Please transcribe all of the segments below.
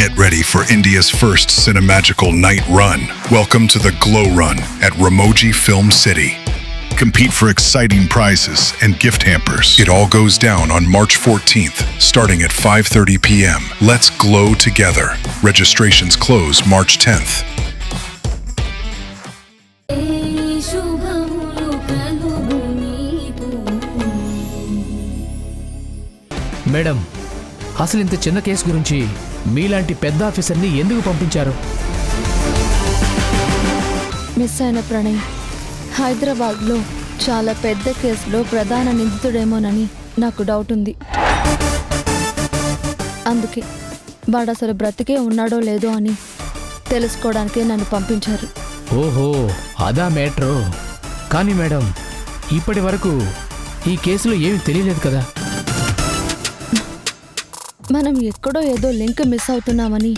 Get ready for India's first cinemagical night run. Welcome to the Glow Run at Ramoji Film City. Compete for exciting prizes and gift hampers. It all goes down on March 14th, starting at 5:30 p.m. Let's glow together. Registrations close March 10th. Madam, అసలు ఇంత చిన్న case గురించి మీలాంటి పెద్ద ఆఫీసర్ని ఎందుకు పంపించారు? Miss అయిన ప్రణయ్ హైదరాబాద్లో చాలా పెద్ద కేసులో ప్రధాన నిందితుడేమోనని నాకు డౌట్ ఉంది. అందుకే వాడు అసలు బ్రతికే ఉన్నాడో లేదో అని తెలుసుకోవడానికే నన్ను పంపించారు. ఓహో, అదా మ్యాటరు. కానీ మేడం, ఇప్పటి వరకు ఈ కేసులో ఏమీ తెలియలేదు కదా. మనం ఎక్కడో ఏదో లింక్ మిస్ అవుతున్నామని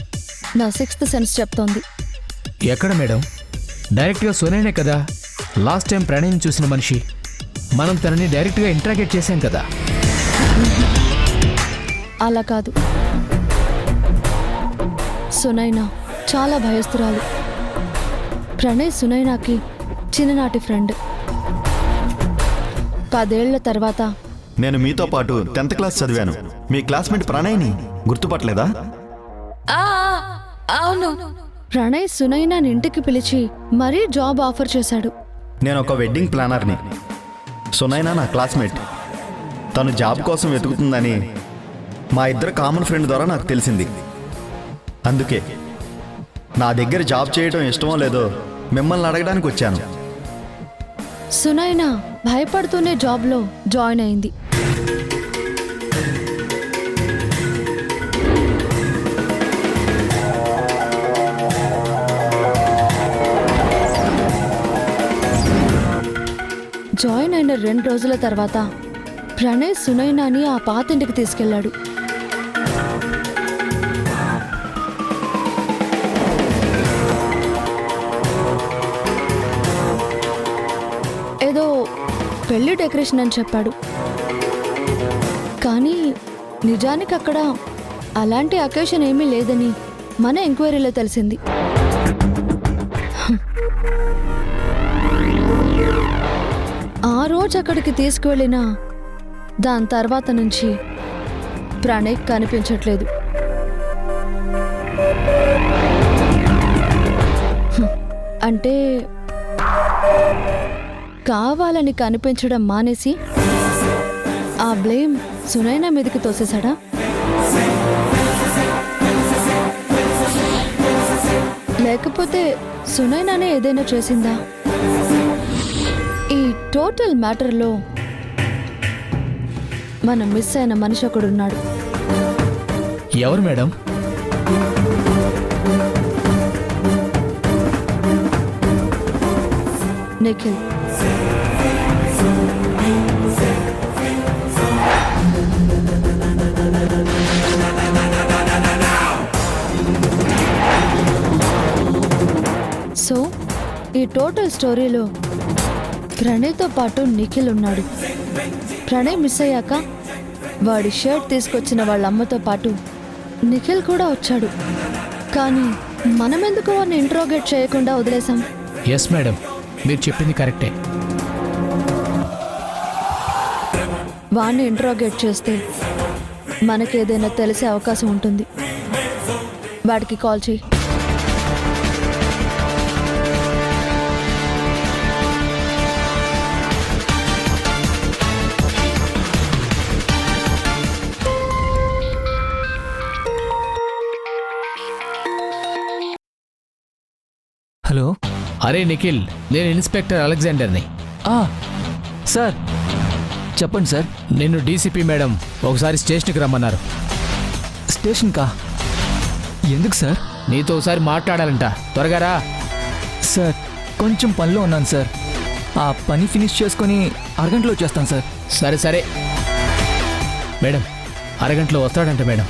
నా సిక్స్త్ సెన్స్ చెప్తోంది. ఎక్కడ మేడం? డైరెక్ట్గా సునైనే కదా లాస్ట్ టైం ప్రణయ్ని చూసిన మనిషి. మనం తనని డైరెక్ట్గా ఇంట్రాగేట్ చేశాం కదా. అలా కాదు, సునైనా చాలా భయస్తురాలు. ప్రణయ్ సునైనాకి చిన్ననాటి ఫ్రెండ్. 10 ఏళ్ల తర్వాత నేను మీతో పాటు 10th క్లాస్ చదివాను. మీ క్లాస్మేట్ ప్రణయ్ని గుర్తుపట్టలేదా? అవును, ప్రణయ్ సునైనాని ఇంటికి పిలిచి మరీ జాబ్ ఆఫర్ చేశాడు. నేను ఒక వెడ్డింగ్ ప్లానర్ని. సునైనా నా క్లాస్మేట్. తను జాబ్ కోసం వెతుకుతుందని మా ఇద్దరు కామన్ ఫ్రెండ్ ద్వారా నాకు తెలిసింది. అందుకే నా దగ్గర జాబ్ చేయడం ఇష్టమో లేదో మిమ్మల్ని అడగడానికి వచ్చాను. సునైనా భయపడుతూనే జాబ్లో జాయిన్ అయింది. జాయిన్ అయిన 2 రోజుల తర్వాత ప్రణయ్ సునైనాని ఆ పాతింటికి తీసుకెళ్లాడు. ఏదో పెళ్లి డెకరేషన్ అని చెప్పాడు. కానీ నిజానికి అక్కడ అలాంటి అకేషన్ ఏమీ లేదని మన ఎంక్వైరీలో తెలిసింది. ఆ రోజు అక్కడికి తీసుకువెళ్ళినా దాని తర్వాత నుంచి ప్రణయ్ కనిపించట్లేదు. అంటే కావాలని కనిపించడం మానేసి ఆ బ్లేమ్ సునైనా మీదకి తోసేశాడా? లేకపోతే సునైనానే ఏదైనా చేసిందా? ఈ టోటల్ మ్యాటర్లో మనం మిస్ అయిన మనిషి ఒకడున్నాడు. ఎవరు మేడం? నిఖిల్. సో ఈ టోటల్ స్టోరీలో ప్రణయ్తో పాటు నిఖిల్ ఉన్నాడు. ప్రణయ్ మిస్ అయ్యాక వాడి షర్ట్ తీసుకొచ్చిన వాళ్ళ అమ్మతో పాటు నిఖిల్ కూడా వచ్చాడు. కానీ మనమెందుకు వాడిని ఇంట్రోగేట్ చేయకుండా వదిలేసాం? ఎస్ మేడం, మీరు చెప్పింది కరెక్టే. వాడిని ఇంట్రోగేట్ చేస్తే మనకేదైనా తెలిసే అవకాశం ఉంటుంది. వాడికి కాల్ చేయి. హలో. అరే నిఖిల్, నేను ఇన్స్పెక్టర్ అలెగ్జాండర్ని. సార్ చెప్పండి సార్. నిన్ను డీసీపీ మేడం ఒకసారి స్టేషన్కి రమ్మన్నారు. స్టేషన్కా? ఎందుకు సార్? నీతో ఒకసారి మాట్లాడాలంట, త్వరగా రా. సార్ కొంచెం పనిలో ఉన్నాను సార్. ఆ పని ఫినిష్ చేసుకొని అరగంటలో వచ్చేస్తాను సార్. సరే సరే మేడం, అరగంటలో వస్తాడంట మేడం.